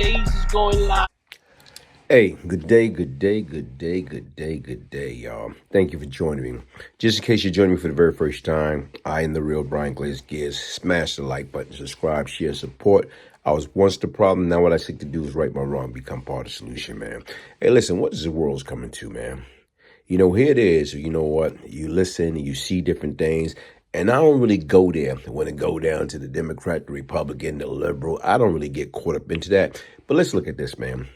Blaze is going live. Hey, good day, good day, good day, good day, good day, y'all. Thank you for joining me. Just in case you're joining me for the very first time, I am the real Brian Glaze Gears. Smash the like button, subscribe, share, support. I was once the problem. Now what I seek to do is right my wrong, become part of the solution, man. Hey, listen, what is the world's coming to, man? You know, here it is. You know what? You listen, you see different things. And I don't really go there when it go down to the Democrat, the Republican, the liberal. I don't really get caught up into that. But let's look at this, man.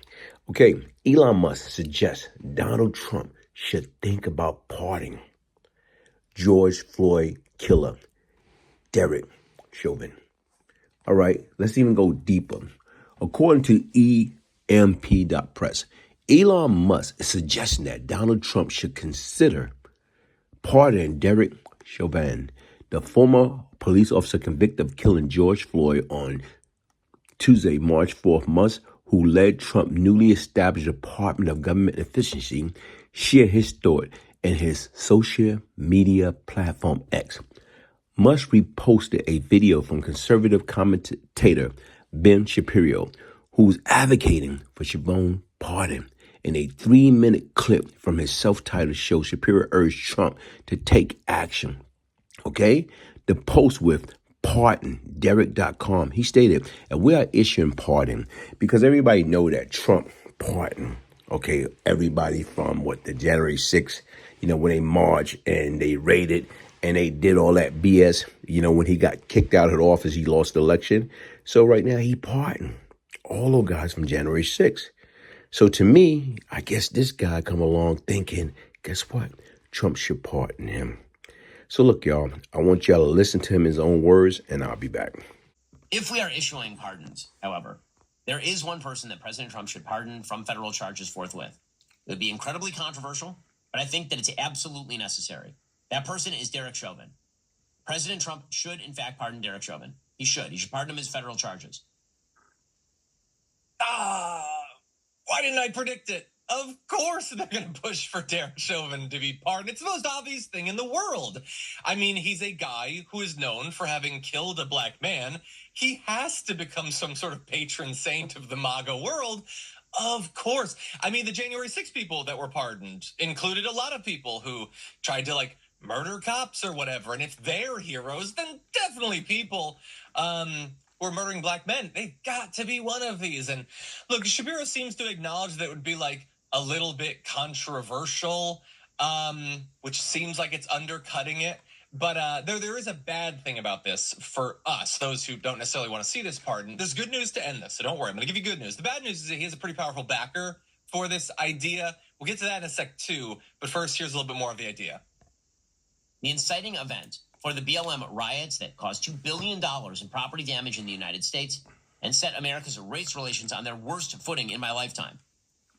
Okay, Elon Musk suggests Donald Trump should think about pardoning George Floyd killer Derek Chauvin. All right, let's even go deeper. According to EMP.press, Elon Musk is suggesting that Donald Trump should consider pardoning Derek Chauvin, the former police officer convicted of killing George Floyd on Tuesday, March 4th, Musk, who led Trump's newly established Department of Government Efficiency, shared his thought in his social media platform X. Musk reposted a video from conservative commentator Ben Shapiro, who's advocating for Chauvin pardon. In a 3-minute clip from his self-titled show, Shapiro urged Trump to take action. Okay? The post with pardon, Derek.com, he stated, and we are issuing pardon because everybody know that Trump pardon, okay, everybody from the January 6th, when they marched and they raided and they did all that BS, when he got kicked out of office, he lost the election. So right now he pardoned all those guys from January 6th. So to me, I guess this guy come along thinking, guess what? Trump should pardon him. So look, y'all, I want y'all to listen to him in his own words, and I'll be back. If we are issuing pardons, however, there is one person that President Trump should pardon from federal charges forthwith. It would be incredibly controversial, but I think that it's absolutely necessary. That person is Derek Chauvin. President Trump should, in fact, pardon Derek Chauvin. He should. He should pardon him his federal charges. Why didn't I predict it? Of course they're going to push for Derek Chauvin to be pardoned. It's the most obvious thing in the world. I mean, he's a guy who is known for having killed a black man. He has to become some sort of patron saint of the MAGA world. Of course. I mean, the January 6 people that were pardoned included a lot of people who tried to, murder cops or whatever. And if they're heroes, then definitely people were murdering black men. They've got to be one of these. And look, Shapiro seems to acknowledge that it would be a little bit controversial, which seems like it's undercutting it. But there is a bad thing about this for us, those who don't necessarily want to see this pardon. There's good news to end this, so don't worry. I'm going to give you good news. The bad news is that he has a pretty powerful backer for this idea. We'll get to that in a sec, too. But first, here's a little bit more of the idea. The inciting event for the BLM riots that caused $2 billion in property damage in the United States and set America's race relations on their worst footing in my lifetime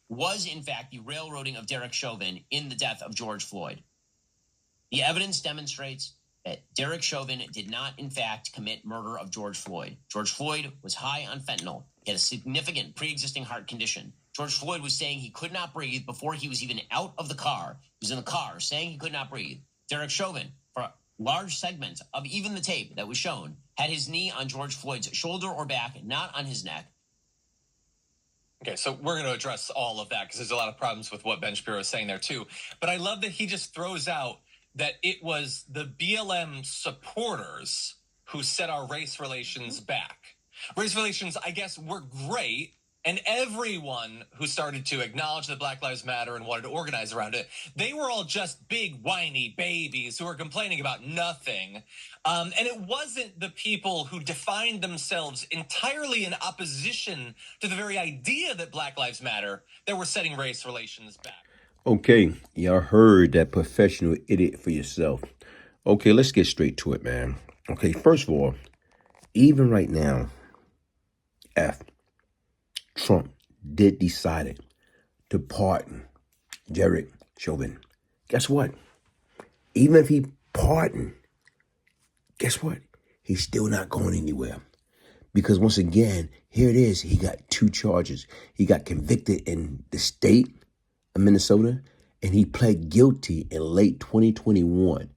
was, in fact, the railroading of Derek Chauvin in the death of George Floyd. The evidence demonstrates that Derek Chauvin did not, in fact, commit murder of George Floyd. George Floyd was high on fentanyl. He had a significant pre-existing heart condition. George Floyd was saying he could not breathe before he was even out of the car. He was in the car saying he could not breathe. Derek Chauvin, for large segments of even the tape that was shown, had his knee on George Floyd's shoulder or back, not on his neck. Okay, so we're going to address all of that because there's a lot of problems with what Ben Shapiro is saying there, too. But I love that he just throws out that it was the BLM supporters who set our race relations back. Race relations, I guess, were great. And everyone who started to acknowledge that Black Lives Matter and wanted to organize around it, they were all just big, whiny babies who were complaining about nothing. And it wasn't the people who defined themselves entirely in opposition to the very idea that Black Lives Matter that were setting race relations back. Okay, y'all heard that professional idiot for yourself. Okay, let's get straight to it, man. Okay, first of all, even right now, Trump did decide to pardon Derek Chauvin. Guess what? Even if he pardoned, guess what? He's still not going anywhere. Because once again, here it is. He got 2 charges. He got convicted in the state of Minnesota, and he pled guilty in late 2021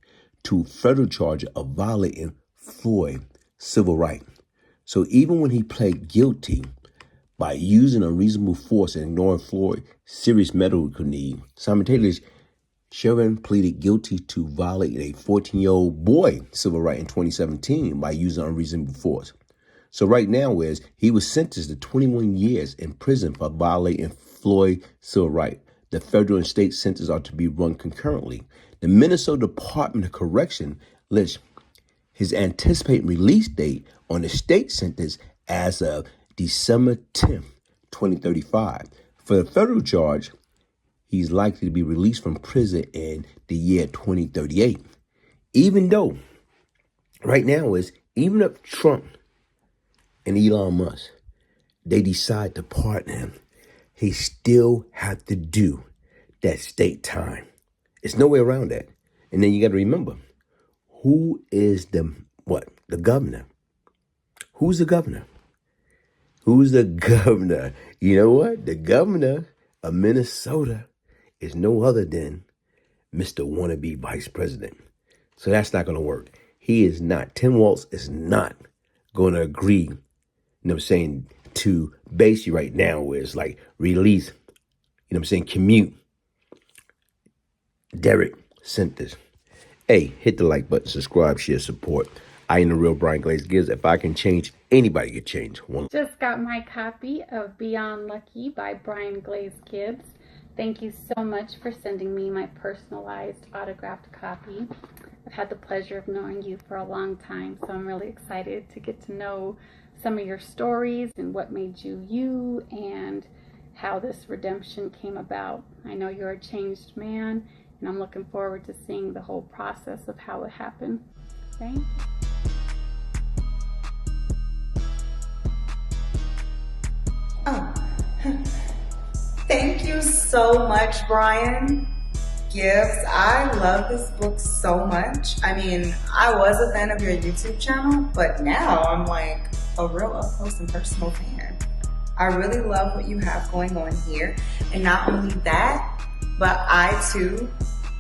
to federal charge of violating Floyd's civil rights. So even when he pled guilty, by using unreasonable force and ignoring Floyd's serious medical need. Simultaneously, Chauvin pleaded guilty to violating a 14-year-old boy civil right in 2017 by using unreasonable force. So right now he was sentenced to 21 years in prison for violating Floyd's civil right. The federal and state sentences are to be run concurrently. The Minnesota Department of Correction lists his anticipated release date on the state sentence as of December 10th, 2035. For the federal charge, he's likely to be released from prison in the year 2038. Even though, right now even if Trump and Elon Musk, they decide to pardon him, he still have to do that state time. It's no way around that. And then you got to remember, who is the governor? Who's the governor? Who's the governor? You know what? The governor of Minnesota is no other than Mr. Wannabe Vice President. So that's not going to work. He is not. Tim Walz is not going to agree, to basically right now where it's like release, commute. Derek sent this. Hey, hit the like button, subscribe, share, support. I am the real Brian Glaze Gibbs. If I can change, anybody can change. Just got my copy of Beyond Lucky by Brian Glaze Gibbs. Thank you so much for sending me my personalized autographed copy. I've had the pleasure of knowing you for a long time, so I'm really excited to get to know some of your stories and what made you you and how this redemption came about. I know you're a changed man, and I'm looking forward to seeing the whole process of how it happened. Thank you. Oh, thank you so much, Brian Gibbs. I love this book so much. I mean, I was a fan of your YouTube channel, but now I'm like a real up close and personal fan. I really love what you have going on here. And not only that, but I too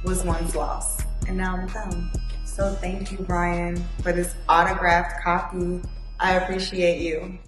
was once lost and now I'm found. So thank you, Brian, for this autographed copy. I appreciate you.